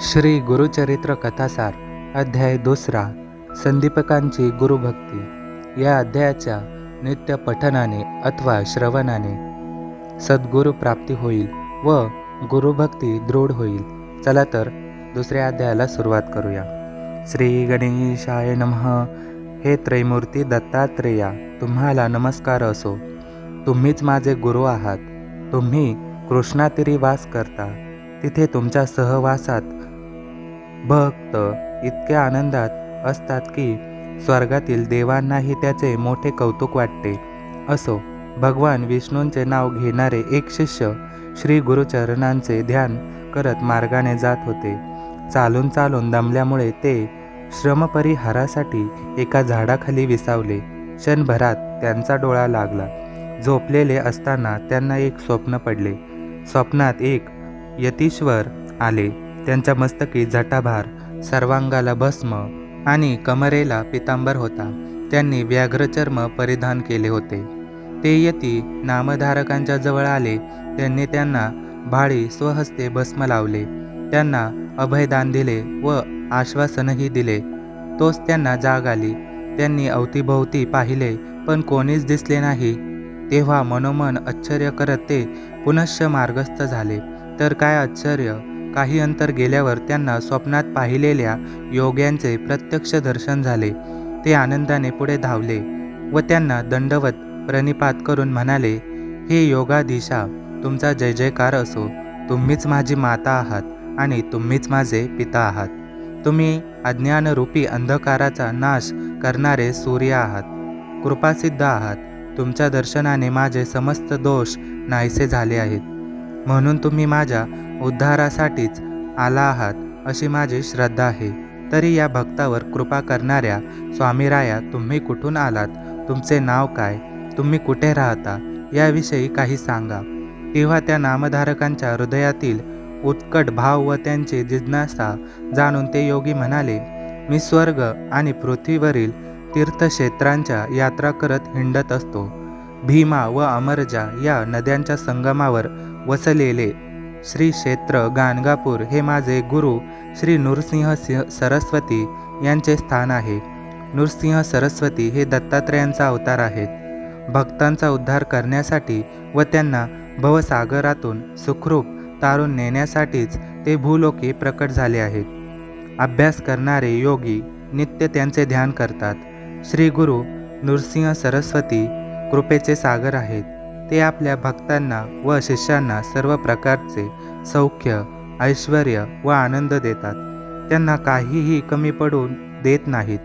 श्री गुरुचरित्र कथासार अध्याय 2 संदीपकांची गुरुभक्ती। या अध्यायाच्या नित्य पठनाने अथवा श्रवणाने सद्गुरु प्राप्ती होईल व गुरुभक्ती दृढ होईल। चला तर दुसऱ्या अध्यायाला सुरुवात करूया। श्री गणेशाय नमः। हे त्रैमूर्ती दत्तात्रेया, तुम्हाला नमस्कार असो। तुम्हीच माझे गुरु आहात। तुम्ही कृष्णातीरी वास करता, तिथे तुमच्या सहवासात भक्त इतक्या आनंदात असतात की स्वर्गातील देवांनाही त्याचे मोठे कौतुक वाटते। असो, भगवान विष्णूंचे नाव घेणारे एक शिष्य श्री गुरुचरणांचे ध्यान करत मार्गाने जात होते। चालून चालून दमल्यामुळे ते श्रमपरिहारासाठी एका झाडाखाली विसावले। क्षणभरात त्यांचा डोळा लागला। झोपलेले असताना त्यांना एक स्वप्न पडले। स्वप्नात एक यतीश्वर आले। त्यांच्या मस्तकी जटाभार, सर्वांगाला भस्म आणि कमरेला पितांबर होता। त्यांनी व्याघ्रचर्म परिधान केले होते। ते यती नामधारकांच्या जवळ आले। त्यांनी त्यांना भाळी स्वहस्ते भस्म लावले। त्यांना अभयदान दिले व आश्वासनही दिले। तोच त्यांना जाग आली। त्यांनी अवतीभोवती पाहिले, पण कोणीच दिसले नाही। तेव्हा मनोमन आश्चर्य करत ते पुनश्च मार्गस्थ झाले। तर काय आश्चर्य, काही अंतर गेल्यावर त्यांना स्वप्नात पाहिलेल्या योग्यांचे प्रत्यक्ष दर्शन झाले। ते आनंदाने पुढे धावले व त्यांना दंडवत प्रणिपात करून म्हणाले, हे योगाधीशा, तुमचा जय जयकार असो। तुम्हीच माझी माता आहात आणि तुम्हीच माझे पिता आहात। तुम्ही अज्ञानरूपी अंधकाराचा नाश करणारे सूर्य आहात, कृपासिद्ध आहात। तुमच्या दर्शनाने माझे समस्त दोष नाहीसे झाले आहेत, म्हणून तुम्ही माझ्या उद्धारासाठीच आला आहात अशी माझी श्रद्धा आहे। तरी या भक्तावर कृपा करणाऱ्या स्वामीराया, तुम्ही कुठून आलात? तुमचे नाव काय? तुम्ही कुठे राहता? याविषयी काही सांगा। तेव्हा त्या नामधारकांच्या हृदयातील उत्कट भाव व त्यांची जिज्ञासा जाणून ते योगी म्हणाले, मी स्वर्ग आणि पृथ्वीवरील तीर्थक्षेत्रांच्या यात्रा करत हिंडत असतो। भीमा व अमरजा या नद्यांच्या संगमावर वसलेले श्री क्षेत्र गाणगापूर हे माझे गुरु श्री नृसिंह सरस्वती यांचे स्थान आहे। नृसिंह सरस्वती हे दत्तात्रेयांचा अवतार आहेत। भक्तांचा उद्धार करण्यासाठी व त्यांना भवसागरातून सुखरूप तारून नेण्यासाठीच ते भूलोकी प्रकट झाले आहेत। अभ्यास करणारे योगी नित्य त्यांचे ध्यान करतात। श्री गुरु नृसिंह सरस्वती कृपेचे सागर आहेत। ते आपल्या भक्तांना व शिष्यांना सर्व प्रकारचे सौख्य, ऐश्वर्य व आनंद देतात। त्यांना काहीही कमी पडून देत नाहीत।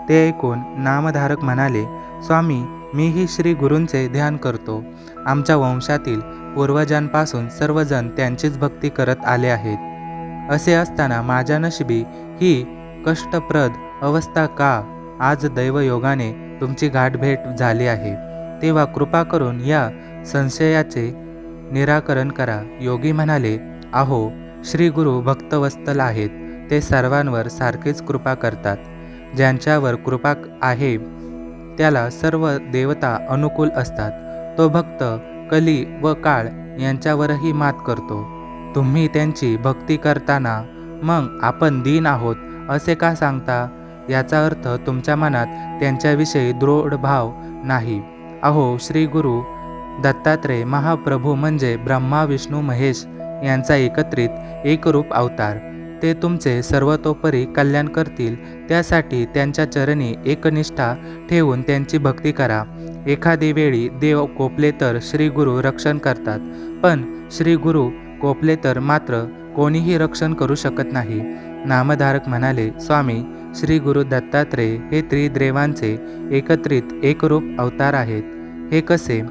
ते ऐकून नामधारक म्हणाले, स्वामी, मीही श्री गुरूंचे ध्यान करतो। आमच्या वंशातील पूर्वजांपासून सर्वजण त्यांचीच भक्ती करत आले आहेत। असे असताना माझ्या नशिबी ही कष्टप्रद अवस्था का? आज दैवयोगाने तुमची गाठभेट झाली आहे, तेव्हा कृपा करून या संशयाचे निराकरण करा। योगी म्हणाले, अहो, श्री गुरु भक्तवत्सल आहेत। ते सर्वांवर सारखीच कृपा करतात। ज्यांच्यावर कृपा आहे त्याला सर्व देवता अनुकूल असतात। तो भक्त कली व काळ यांच्यावरही मात करतो। तुम्ही त्यांची भक्ती करताना मग आपण दीन आहोत असे का सांगता? याचा अर्थ तुमच्या मनात त्यांच्याविषयी दृढ भाव नाही। अहो, श्री गुरु दत्तात्रेय महाप्रभू म्हणजे ब्रह्मा विष्णू महेश यांचा एकत्रित एकरूप अवतार। ते तुमचे सर्वतोपरी कल्याण करतील, त्यासाठी त्यांच्या चरणी एकनिष्ठा ठेवून त्यांची भक्ती करा। एखादी वेळी देव कोपले तर श्री गुरु रक्षण करतात, पण श्री गुरु कोपले तर मात्र कोणीही रक्षण करू शकत नाही। नामधारक म्हणाले, स्वामी, श्री गुरु दत्तात्रेय हे त्रिदेवांचे एकत्रित एकरूप अवतार आहेत। हे कसे?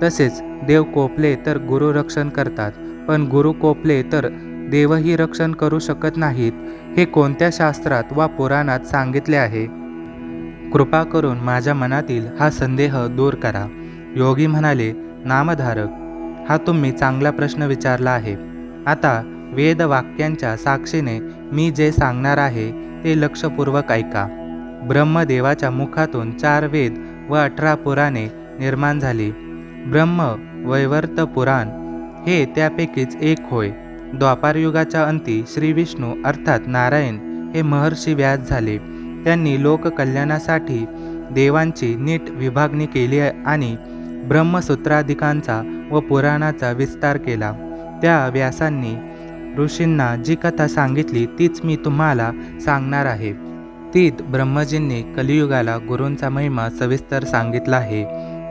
तसेच देव कोपले तर गुरु रक्षण करतात, पण गुरु कोपले तर देवही रक्षण करू शकत नाहीत। हे कोणत्या शास्त्रात वा पुराणात सांगितले आहे? कृपा करून माझ्या मनातील हा संदेह दूर करा। योगी म्हणाले, नामधारक, हा तुम्ही चांगला प्रश्न विचारला आहे। आता वेदवाक्यांच्या साक्षीने मी जे सांगणार आहे ते लक्षपूर्वक ऐका। ब्रह्मदेवाच्या मुखातून 4 वेद व 18 पुराणे निर्माण झाली। ब्रह्म वैवर्त पुराण हे त्यापैकीच एक होय। द्वापारयुगाच्या अंती श्री विष्णू अर्थात नारायण हे महर्षी व्यास झाले. त्यांनी लोककल्याणासाठी देवांची नीट विभागणी केली आणि ब्रह्मसूत्रादिकांचा व पुराणाचा विस्तार केला. त्या व्यासांनी ऋषींना जी कथा सांगितली तीच मी तुम्हाला सांगणार आहे. तीत ब्रह्मजींनी कलियुगाला गुरूंचा महिमा सविस्तर सांगितला आहे.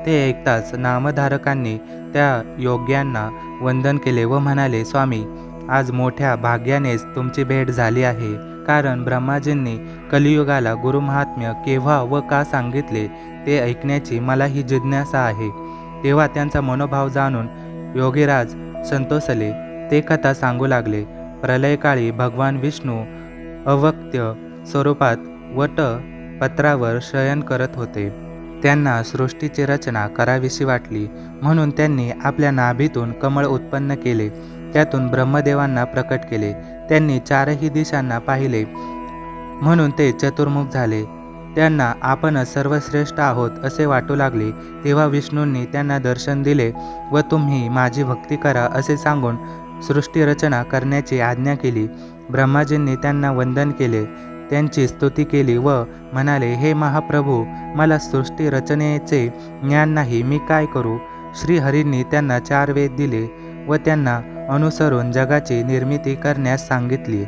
ते ऐकताच नामधारकांनी त्या योग्यांना वंदन केले व म्हणाले, स्वामी, आज मोठ्या भाग्यानेच तुमची भेट झाली आहे. कारण ब्रह्माजींनी कलियुगाला गुरुमहात्म्य केव्हा व का सांगितले ते ऐकण्याची मलाही जिज्ञासा आहे. तेव्हा त्यांचा मनोभाव जाणून योगीराज संतोषले. ते कथा सांगू लागले. प्रलयकाळी भगवान विष्णू अव्यक्त स्वरूपात वट पत्रावर शयन करत होते. त्यांना सृष्टीची रचना करावीशी वाटली म्हणून त्यांनी आपल्या नाभीतून कमळ उत्पन्न केले. त्यातून ब्रह्मदेवांना प्रकट केले. त्यांनी चारही दिशांना पाहिले म्हणून ते चतुर्मुख झाले. त्यांना आपण सर्वश्रेष्ठ आहोत असे वाटू लागले. तेव्हा विष्णूंनी त्यांना दर्शन दिले व तुम्ही माझी भक्ती करा असे सांगून सृष्टी रचना करण्याची आज्ञा केली. ब्रह्माजींनी त्यांना वंदन केले, त्यांची स्तुती केली व म्हणाले, हे महाप्रभू, मला सृष्टी रचनेचे ज्ञान नाही, मी काय करू? श्रीहरींनी त्यांना 4 वेद दिले व त्यांना अनुसरून जगाची निर्मिती करण्यास सांगितली.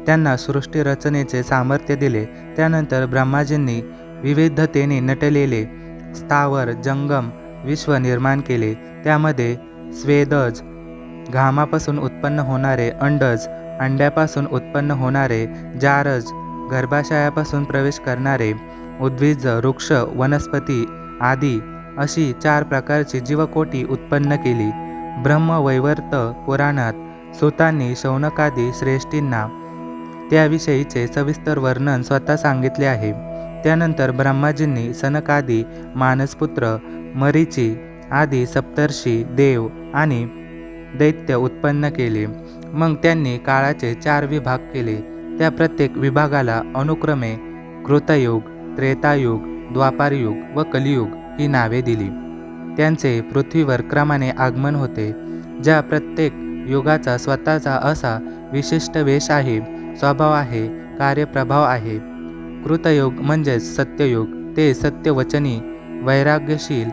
त्यांना सृष्टी रचनेचे सामर्थ्य दिले. त्यानंतर ब्रह्माजींनी विविधतेने नटलेले स्थावर जंगम विश्व निर्माण केले. त्यामध्ये स्वेदज, घामापासून उत्पन्न होणारे अंडज, अंड्यापासून उत्पन्न होणारे जारज, गर्भाशयापासून प्रवेश करणारे उद्भिज, वृक्ष, वनस्पती आदी अशी 4 प्रकारची जीवकोटी उत्पन्न केली. ब्रह्मवैवर्त पुराणात सुतांनी शौनकादी श्रेष्ठींना त्याविषयीचे सविस्तर वर्णन स्वतः सांगितले आहे. त्यानंतर ब्रह्माजींनी सनकादी मानसपुत्र, मरीची आदी सप्तर्षी, देव आणि दैत्य उत्पन्न केले. मग त्यांनी काळाचे 4 विभाग केले. त्या प्रत्येक विभागाला अनुक्रमे कृतयुग, त्रेतायुग, द्वापारयुग व कलियुग ही नावे दिली. त्यांचे पृथ्वीवर क्रमाने आगमन होते. ज्या प्रत्येक युगाचा स्वतःचा असा विशिष्ट वेश आहे, स्वभाव आहे, कार्यप्रभाव आहे. कृतयुग म्हणजेच सत्ययुग. ते सत्यवचनी, वैराग्यशील,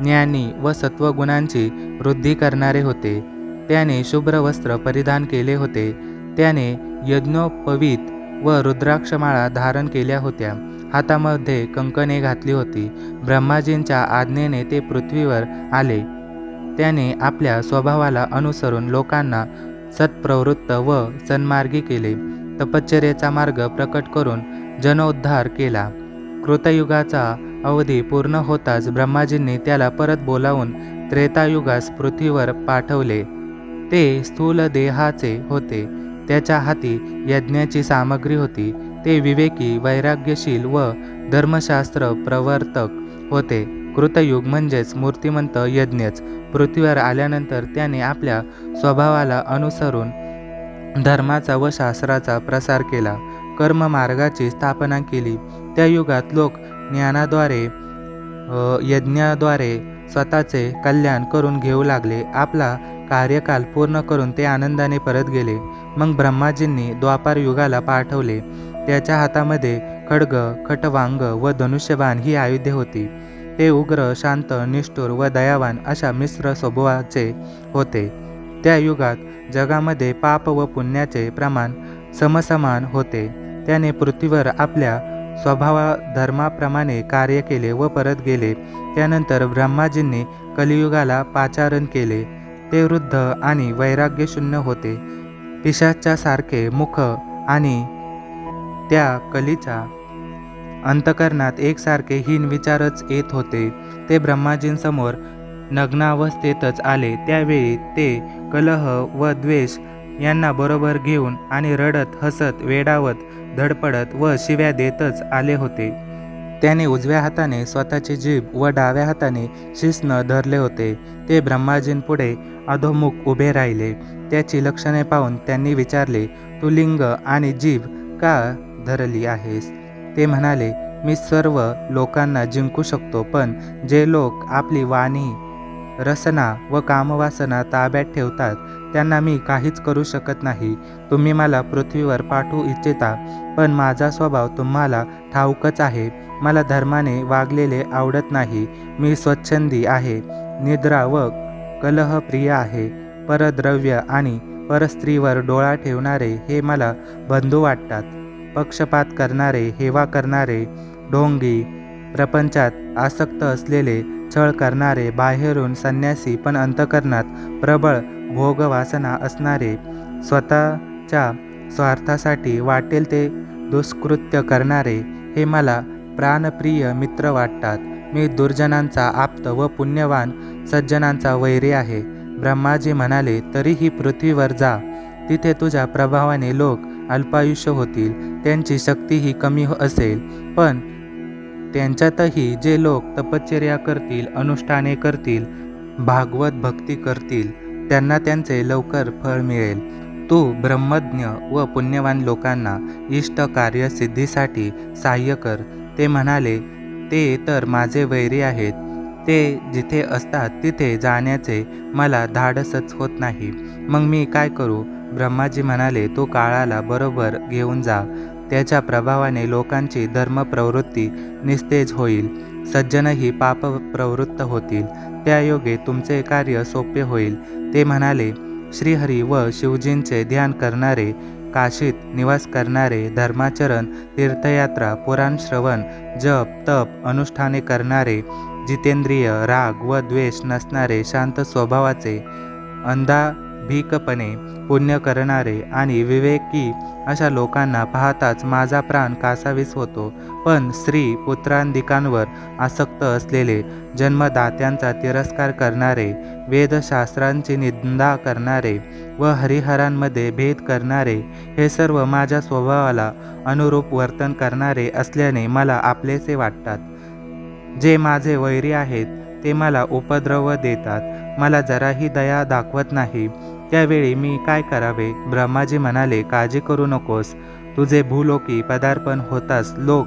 ज्ञानी व सत्वगुणांची वृद्धी करणारे होते. त्याने शुभ्र वस्त्र परिधान केले होते. त्याने यज्ञोपवीत व रुद्राक्षमाळा धारण केल्या होत्या. हातामध्ये कंकणे घातली होती. ब्रह्माजींच्या आज्ञेने ते पृथ्वीवर आले. त्याने आपल्या स्वभावाला अनुसरून लोकांना सत्प्रवृत्त व सन्मार्गी केले. तपश्चर्येचा मार्ग प्रकट करून जनोद्धार केला. कृतयुगाचा अवधी पूर्ण होताच ब्रह्माजींनी त्याला परत बोलावून त्रेतायुगास पृथ्वीवर पाठवले. ते स्थूल देहाचे होते. त्याच्या हाती यज्ञाची सामग्री होती. ते विवेकी, वैराग्यशील व धर्मशास्त्र प्रवर्तक होते. कृतयुग म्हणजेच मूर्तिमंत यज्ञच. पृथ्वीवर आल्यानंतर त्याने आपल्या स्वभावाला अनुसरून धर्माचा व शास्त्राचा प्रसार केला. कर्ममार्गाची स्थापना केली. त्या युगात लोक ज्ञानाद्वारे यज्ञाद्वारे स्वतःचे कल्याण करून घेऊ लागले. आपला कार्यकाल पूर्ण करून ते आनंदाने परत गेले. मग ब्रह्माजींनी द्वापार युगाला पाठवले. त्याच्या हातामध्ये खड्ग, खटवांग व धनुष्यबाण ही आयुधे होती. ते उग्र, शांत, निष्ठुर व दयावान अशा मिश्र स्वभावाचे होते. त्या युगात जगामध्ये पाप व पुण्याचे प्रमाण समसमान होते. त्याने पृथ्वीवर आपल्या स्वभावधर्माप्रमाणे कार्य केले व परत गेले. त्यानंतर ब्रह्माजींनी कलियुगाला पाचारण केले. ते वृद्ध आणि वैराग्यशून्य होते. पिशाच्यासारखे मुख आणि त्या कलीच्या अंतकरणात एकसारखे हीन विचारच येत होते. ते ब्रह्माजींसमोर नग्नावस्थेतच आले. त्यावेळी ते कलह व द्वेष यांना बरोबर घेऊन आणि रडत, हसत, वेडावत, धडपडत व शिव्या देतच आले होते. त्याने उजव्या हाताने स्वतःची जीभ व डाव्या हाताने शिश्न धरले होते. ते ब्रह्माजींपुढे अधोमुख उभे राहिले. त्याची लक्षणे पाहून त्यांनी विचारले, तू लिंग आणि जीभ का धरली आहेस? ते म्हणाले, मी सर्व लोकांना जिंकू शकतो, पण जे लोक आपली वाणी, रसना व कामवासना ताब्यात ठेवतात त्यांना मी काहीच करू शकत नाही. तुम्ही मला पृथ्वीवर पाठवू इच्छिता, पण माझा स्वभाव तुम्हाला ठाऊकच आहे. मला धर्माने वागलेले आवडत नाही. मी स्वच्छंदी आहे, निद्रा व कलहप्रिय आहे. परद्रव्य आणि परस्त्रीवर डोळा ठेवणारे हे मला बंधू वाटतात. पक्षपात करणारे, हेवा करणारे, ढोंगी, प्रपंचात आसक्त असलेले, छळ करणारे, बाहेरून संन्यासी पण अंतःकरणात प्रबळ भोगवासना असणारे, स्वतःच्या स्वार्थासाठी वाटेल ते दुष्कृत्य करणारे हे मला प्राणप्रिय मित्र वाटतात. मी दुर्जनांचा आप्त व पुण्यवान सज्जनांचा वैरी आहे. ब्रह्माजी म्हणाले, तरीही पृथ्वीवर जा. तिथे तुझ्या प्रभावाने लोक अल्पायुष्य होतील. त्यांची शक्तीही कमी असेल, पण त्यांच्यातही जे लोक तपश्चर्या करतील, अनुष्ठाने करतील, भागवत भक्ती करतील, त्यांना त्यांचे लवकर फळ मिळेल. तू ब्रह्मज्ञ व पुण्यवान लोकांना इष्ट कार्यसिद्धीसाठी सहाय्य कर. ते म्हणाले, ते तर माझे वैरी आहेत. ते जिथे असतात तिथे जाण्याचे मला धाडसच होत नाही. मग मी काय करू? ब्रह्माजी म्हणाले, तू काळाला बरोबर घेऊन जा. त्याच्या प्रभावाने लोकांची धर्मप्रवृत्ती निस्तेज होईल. सज्जनही पापप्रवृत्त होतील. त्यायोगे तुमचे कार्य सोपे होईल. ते म्हणाले, श्रीहरी व शिवजींचे ध्यान करणारे, काशीत निवास करणारे, धर्माचरण, तीर्थयात्रा, पुराण श्रवण, जप, तप, अनुष्ठाने करणारे, जितेंद्रिय, राग व द्वेष नसणारे, शांत स्वभावाचे, अंधाभिकपणे पुण्य करणारे आणि विवेकी अशा लोकांना पाहताच माझा प्राण कासावीस होतो. पण स्त्री पुत्रांदिकांवर आसक्त असलेले, जन्मदात्यांचा तिरस्कार करणारे, वेदशास्त्रांची निंदा करणारे व हरिहरांमध्ये भेद करणारे हे सर्व माझ्या स्वभावाला अनुरूप वर्तन करणारे असल्याने मला आपलेसे वाटतात. जे माझे वैरी आहेत ते मला उपद्रव देतात, मला जराही दया दाखवत नाही. त्यावेळी मी काय करावे? ब्रह्माजी म्हणाले, काळजी करू नकोस. तुझे भूलोकी पदार्पण होताच लोक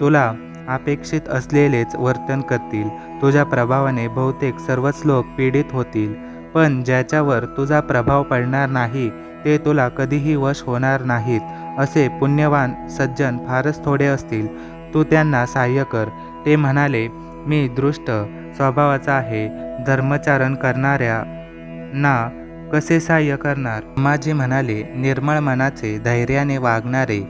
तुला अपेक्षित असलेलेच वर्तन करतील. तुझ्या प्रभावाने बहुतेक सर्वच लोक पीडित होतील, पण ज्याच्यावर तुझा प्रभाव पडणार नाही ते तुला कधीही वश होणार नाहीत. असे पुण्यवान सज्जन फारच थोडे असतील. तू त्यांना सहाय्य कर. ते म्हणाले, मी दृष्ट स्वभावाचा आहे. धर्मचारण करणाऱ्यांना कसे सहाय्य करणार? ब्रह्माजी म्हणाले, निर्मळ मनाचे, धैर्याने वागणारे,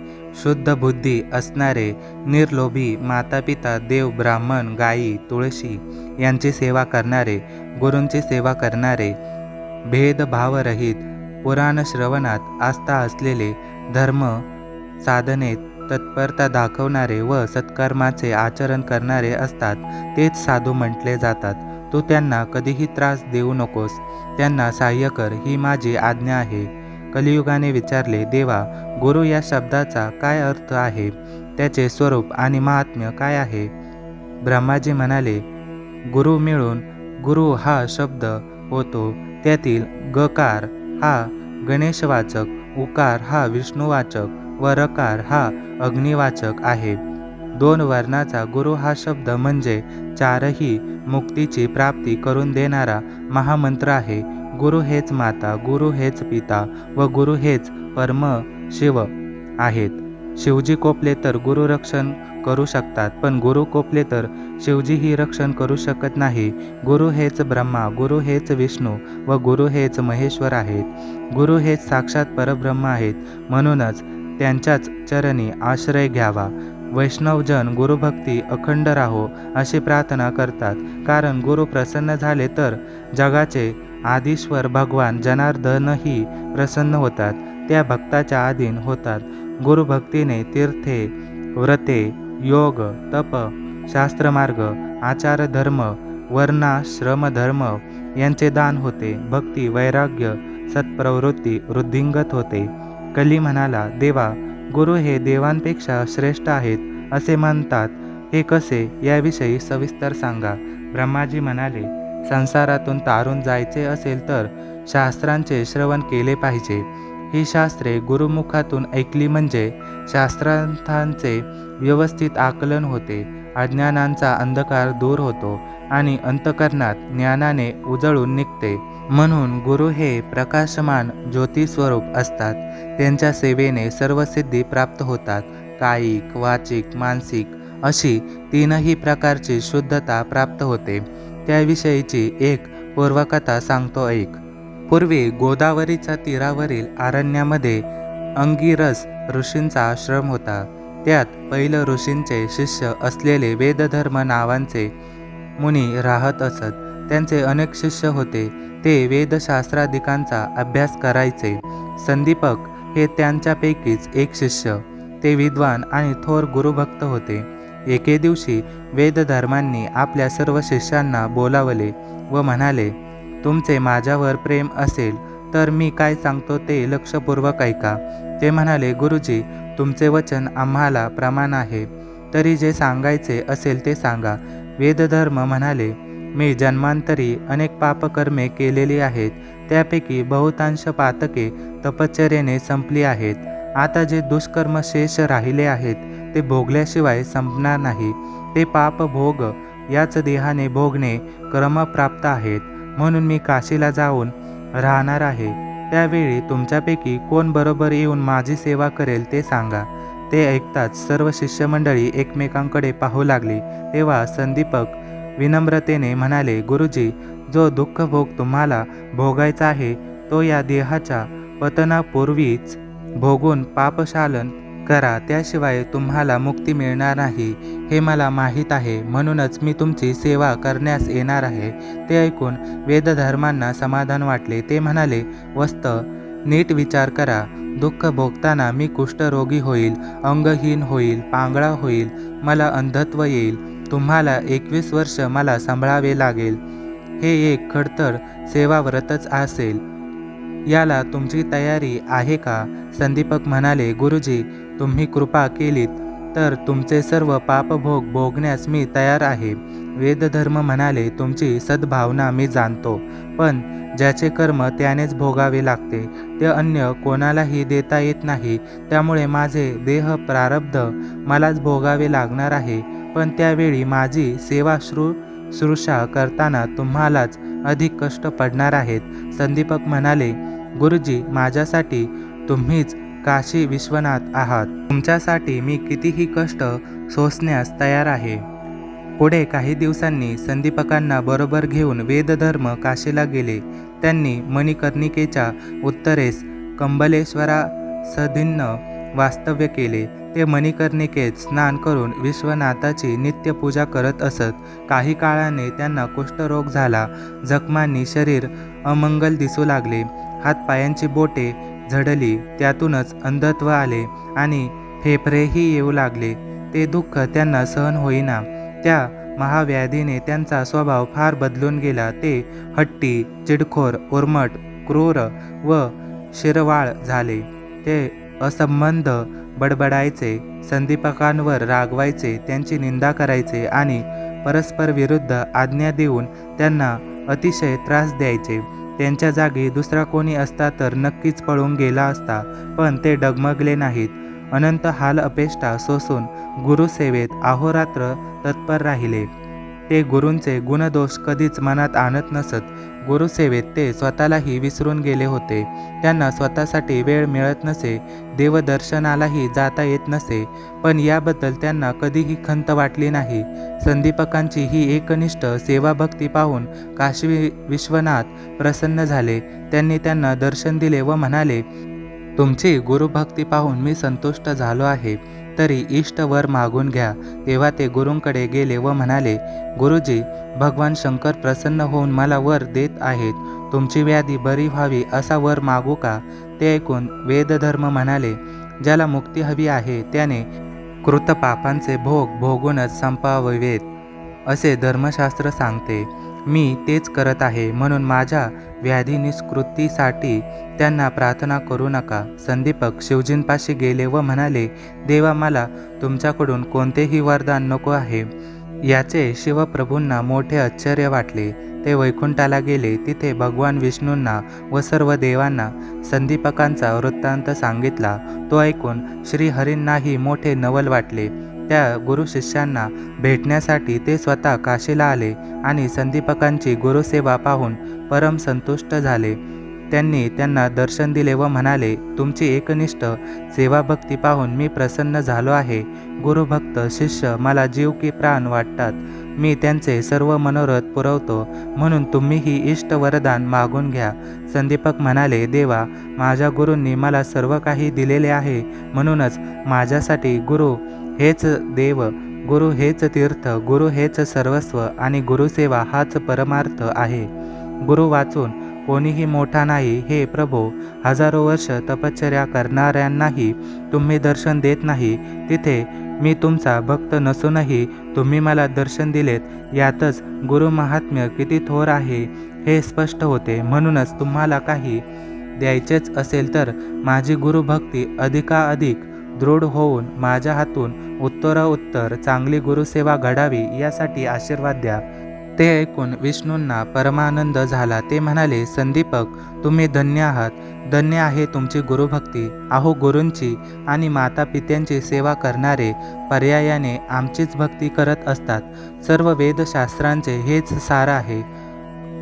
शुद्ध बुद्धी असणारे, निर्लोभी, मातापिता, देव, ब्राह्मण, गायी, तुळशी यांची सेवा करणारे, गुरूंची सेवा करणारे, भेदभावरहित, पुराण श्रवणात आस्था असलेले, धर्म साधनेत तत्परता दाखवणारे व सत्कर्माचे आचरण करणारे असतात. तेच साधू म्हटले जातात. तू त्यांना कधीही त्रास देऊ नकोस. त्यांना सहाय्य कर, ही माझी आज्ञा आहे. कलियुगाने विचारले, देवा, गुरु या शब्दाचा काय अर्थ आहे? त्याचे स्वरूप आणि महात्म्य काय आहे? ब्रह्माजी म्हणाले, गुरु मिळून गुरु हा शब्द होतो. त्यातील गकार हा गणेशवाचक, उकार हा विष्णुवाचक व रकार हा अग्निवाचक आहे. 2 वर्णाचा गुरु हा शब्द म्हणजे चारही मुक्तीची प्राप्ती करून देणारा महामंत्र आहे. गुरु हेच माता, गुरु हेच पिता व गुरु हेच परमशिव आहेत. शिवजी कोपले तर गुरु रक्षण करू शकतात, पण गुरु कोपले तर शिवजीही रक्षण करू शकत नाही. गुरु हेच ब्रह्मा, गुरु हेच विष्णू व गुरु हेच महेश्वर आहेत. गुरु हेच साक्षात परब्रह्म आहेत. म्हणूनच त्यांच्याच चरणी आश्रय घ्यावा. वैष्णवजन गुरुभक्ती अखंड राहो अशी प्रार्थना करतात, कारण गुरु प्रसन्न झाले तर जगाचे आदिश्वर भगवान जनार्दनही प्रसन्न होतात, त्या भक्ताच्या अधीन होतात. गुरुभक्तीने तीर्थे, व्रते, योग, तप, शास्त्रमार्ग, आचार धर्म, वर्णाश्रम धर्म यांचे दान होते. भक्ती, वैराग्य, सत्प्रवृत्ती वृद्धिंगत होते. कली म्हणाला, देवा, गुरु हे देवांपेक्षा श्रेष्ठ आहेत असे म्हणतात, हे कसे? याविषयी सविस्तर सांगा. ब्रह्माजी म्हणाले, संसारातून तारून जायचे असेल तर शास्त्रांचे श्रवण केले पाहिजे. ही शास्त्रे गुरुमुखातून ऐकली म्हणजे शास्त्रार्थांचे व्यवस्थित आकलन होते, अज्ञानांचा अंधकार दूर होतो आणि अंतःकरणात ज्ञानाने उजळून निघते. म्हणून गुरु हे प्रकाशमान ज्योती स्वरूप असतात. त्यांच्या सेवेने सर्व सिद्धी प्राप्त होतात. कायिक, वाचिक, मानसिक अशी तीनही प्रकारची शुद्धता प्राप्त होते. त्याविषयीची एक पूर्वकथा सांगतो ऐक. पूर्वी गोदावरीच्या तीरावरील अरण्यामध्ये अंगिरस ऋषींचा आश्रम होता. त्यात पैल ऋषींचे शिष्य असलेले वेदधर्म नावांचे मुनी राहत असत. त्यांचे अनेक शिष्य होते. ते वेदशास्त्रादिकांचा अभ्यास करायचे. संदीपक हे त्यांच्यापैकीच एक शिष्य. ते विद्वान आणि थोर गुरुभक्त होते. एके दिवशी वेदधर्मांनी आपल्या सर्व शिष्यांना बोलावले व म्हणाले, तुमचे माझ्यावर प्रेम असेल तर मी काय सांगतो ते लक्षपूर्वक ऐका. ते म्हणाले, गुरुजी, तुमचे वचन आम्हाला प्रमाण आहे. तरी जे सांगायचे असेल ते सांगा. वेदधर्म म्हणाले, मी जन्मांतरी अनेक पापकर्मे केलेली आहेत. त्यापैकी बहुतांश पातके तपश्चर्येने संपली आहेत. आता जे दुष्कर्म शेष राहिले आहेत ते भोगल्याशिवाय संपणार नाही. ते पाप भोग याच देहाने भोगणे क्रमप्राप्त आहेत. म्हणून मी काशीला जाऊन राहणार आहे. त्यावेळी तुमच्यापैकी कोण बरोबर येऊन माझी सेवा करेल ते सांगा. ते ऐकताच सर्व शिष्यमंडळी एकमेकांकडे पाहू लागली. तेव्हा संदीपक विनम्रतेने म्हणाले, गुरुजी, जो दुःख भोग तुम्हाला भोगायचा आहे तो या देहाच्या पतनापूर्वीच भोगून पापशालन करा. त्याशिवाय तुम्हाला मुक्ती मिळणार नाही हे मला माहीत आहे. म्हणूनच मी तुमची सेवा करण्यास येणार आहे. ते ऐकून वेदधर्मांना समाधान वाटले. ते म्हणाले, वस्त, नीट विचार करा. दुःख भोगताना मी कुष्ठरोगी होईल, अंगहीन होईल, पांगळा होईल, मला अंधत्व येईल. तुम्हाला 21 वर्ष मला सांभाळावे लागेल. हे एक खडतर सेवाव्रतच असेल. याला तुमची तयारी आहे का? संदीपक म्हणाले, गुरुजी, तुम्ही कृपा केलीत तर तुमचे सर्व पापभोग भोगण्यास मी तयार आहे. वेदधर्म म्हणाले, तुमची सद्भावना मी जाणतो, पण ज्याचे कर्म त्यानेच भोगावे लागते ते अन्य कोणालाही देता येत नाही. त्यामुळे माझे देह प्रारब्ध मलाच भोगावे लागणार आहे. पण त्यावेळी माझी सेवा शुश्रूषा करताना तुम्हालाच अधिक कष्ट पडणार आहेत. संदीपक म्हणाले, गुरुजी, माझ्यासाठी तुम्हीच काशी विश्वनाथ आहात. तुमच्यासाठी मी कितीही कष्ट सोसण्यास तयार आहे. पुढे काही दिवसांनी संदीपकांना बरोबर घेऊन वेदधर्म काशीला गेले. त्यांनी मणिकर्णिकेच्या उत्तरेस कंबलेश्वरा सधीन्न वास्तव्य केले. ते मणिकर्णिकेत स्नान करून विश्वनाथाची नित्य पूजा करत असत. काही काळाने त्यांना कुष्ठरोग झाला. जखमांनी शरीर अमंगल दिसू लागले. हातपायांची बोटे झडली. त्यातूनच अंधत्व आले आणि फेफरेही येऊ लागले. ते दुःख त्यांना सहन होईना. त्या महाव्याधीने त्यांचा स्वभाव फार बदलून गेला. ते हट्टी, चिडखोर, उर्मट, क्रूर व शिरवाळ झाले. ते असंबंध बडबडायचे, संदीपकांवर रागवायचे, त्यांची निंदा करायचे आणि परस्पर विरुद्ध आज्ञा देऊन त्यांना अतिशय त्रास द्यायचे. त्यांच्या जागी दुसरा कोणी असता तर नक्कीच पळून गेला असता, पण ते डगमगले नाहीत. अनंत हाल अपेष्टा सोसून गुरुसेवेत अहोरात्र तत्पर राहिले. ते गुरूंचे गुणदोष कधीच मनात आणत नसत. गुरुसेवेत ते स्वतःलाही विसरून गेले होते. त्यांना स्वतःसाठी वेळ मिळत नसे. देवदर्शनालाही जाता येत नसे. पण याबद्दल त्यांना कधीही खंत वाटली नाही. संदीपकांची ही एकनिष्ठ सेवाभक्ती पाहून काशी विश्वनाथ प्रसन्न झाले. त्यांनी त्यांना दर्शन दिले व म्हणाले, तुमची गुरुभक्ती पाहून मी संतुष्ट झालो आहे. तरी इष्ट वर मागून घ्या. तेव्हा ते गुरूंकडे गेले व म्हणाले, गुरुजी, भगवान शंकर प्रसन्न होऊन मला वर देत आहेत. तुमची व्याधी बरी व्हावी असा वर मागू का? ते ऐकून वेदधर्म म्हणाले, ज्याला मुक्ती हवी आहे त्याने कृतपापांचे भोग भोगूनच संपावेत असे धर्मशास्त्र सांगते. मी तेच करत आहे. म्हणून माझ्या व्याधी निष्कृतीसाठी त्यांना प्रार्थना करू नका. संदीपक शिवजींपाशी गेले व म्हणाले, देवा, मला तुमच्याकडून कोणतेही वरदान नको आहे. याचे शिवप्रभूंना मोठे आश्चर्य वाटले. ते वैकुंठाला गेले. तिथे भगवान विष्णूंना व सर्व देवांना संदीपकांचा वृत्तांत सांगितला. तो ऐकून श्रीहरींनाही मोठे नवल वाटले. त्या गुरु शिष्यांना भेटण्यासाठी ते स्वतः काशीला आले आणि संदीपकांची गुरुसेवा पाहून परम संतुष्ट झाले. त्यांनी त्यांना दर्शन दिले व म्हणाले, तुमची एकनिष्ठ सेवाभक्ती पाहून मी प्रसन्न झालो आहे. गुरुभक्त शिष्य मला जीव की प्राण वाटतात. मी त्यांचे सर्व मनोरथ पुरवतो, म्हणून तुम्हीही इष्ट वरदान मागून घ्या. संदीपक म्हणाले, देवा, माझ्या गुरूंनी मला सर्व काही दिलेले आहे, म्हणूनच माझ्यासाठी गुरु हेच देव, गुरु हेच तीर्थ, गुरु हेच सर्वस्व आणि गुरुसेवा हाच परमार्थ आहे. गुरु वाचून कोणीही मोठा नाही. हे प्रभो, हजारो वर्ष तपश्चर्या करणाऱ्यांनाही तुम्ही दर्शन देत नाही. तिथे मी तुमचा भक्त नसूनही तुम्ही मला दर्शन दिलेत. यातच गुरु महात्म्य किती थोर आहे हे स्पष्ट होते. म्हणूनच तुम्हाला काही द्यायचेच असेल तर माझी गुरुभक्ती अधिकाधिक दृढ होऊन माझ्या हातून उत्तरोत्तर चांगली गुरुसेवा घडावी यासाठी आशीर्वाद द्या. ते ऐकून विष्णूंना परमानंद झाला. ते म्हणाले, संदीपक, तुम्ही धन्य आहात. धन्य आहे तुमची गुरुभक्ती. अहो, गुरूंची आणि माता पित्यांची सेवा करणारे पर्यायाने आमचीच भक्ती करत असतात. सर्व वेदशास्त्रांचे हेच सार आहे.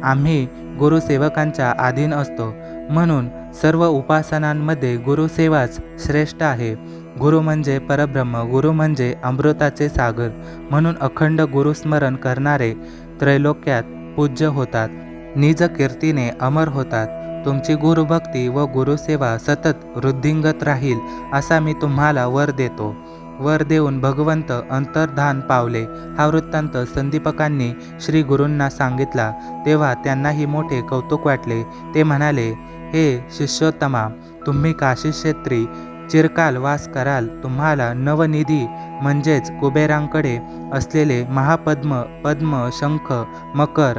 आम्ही गुरुसेवकांच्या अधीन असतो, म्हणून सर्व उपासनांमध्ये गुरुसेवाच श्रेष्ठ आहे. गुरु म्हणजे परब्रह्म, गुरु म्हणजे अमृताचे सागर. म्हणून अखंड गुरुस्मरण करणारे त्रैलोक्यात पूज्य होतात, निज कीर्तीने अमर होतात. तुमची गुरुभक्ती व गुरुसेवा सतत वृद्धिंगत राहील असा मी तुम्हाला वर देतो. वर देऊन भगवंत अंतर्धान पावले. हा वृत्तांत संदीपकांनी श्री गुरूंना सांगितला. तेव्हा त्यांनाही मोठे कौतुक वाटले. ते म्हणाले, हे शिष्योत्तमा, तुम्ही काशी क्षेत्री चिरकाल वास कराल. तुम्हाला नवनिधी म्हणजेच कुबेरांकडे असलेले महापद्म, पद्म, शंख, मकर,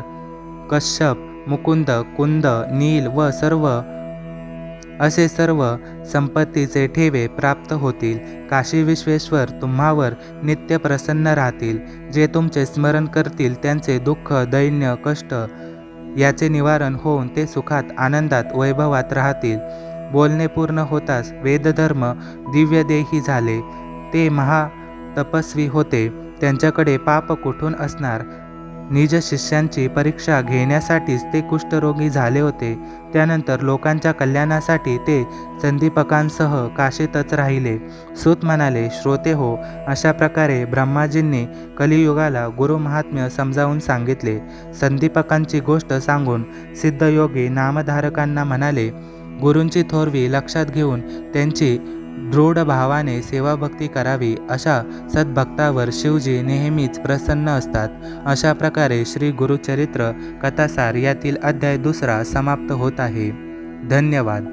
कश्यप, मुकुंद, कुंद, नील व असे सर्व संपत्तीचे ठेवे प्राप्त होतील. काशी विश्वेश्वर तुम्हावर नित्य प्रसन्न राहतील. जे तुमचे स्मरण करतील त्यांचे दुःख, दैन्य, कष्ट याचे निवारण होऊन ते सुखात, आनंदात, वैभवात राहतील. बोलणे पूर्ण होताच वेदधर्म दिव्यदेही झाले. ते महातपस्वी होते. त्यांच्याकडे पाप कुठून असणार? निज शिष्यांची परीक्षा घेण्यासाठीच ते कुष्ठरोगी झाले होते. त्यानंतर लोकांच्या कल्याणासाठी ते संदीपकांसह काशीतच राहिले. सूत म्हणाले, श्रोते हो, अशा प्रकारे ब्रह्माजींनी कलियुगाला गुरुमहात्म्य समजावून सांगितले. संदीपकांची गोष्ट सांगून सिद्धयोगी नामधारकांना म्हणाले, गुरूंची थोरवी लक्षात घेऊन त्यांची दृढ भावाने सेवाभक्ती करावी. अशा सद्भक्तावर शिवजी नेहमीच प्रसन्न असतात. अशा प्रकारे श्री गुरुचरित्र कथासार यातील अध्याय 2 समाप्त होत आहे. धन्यवाद.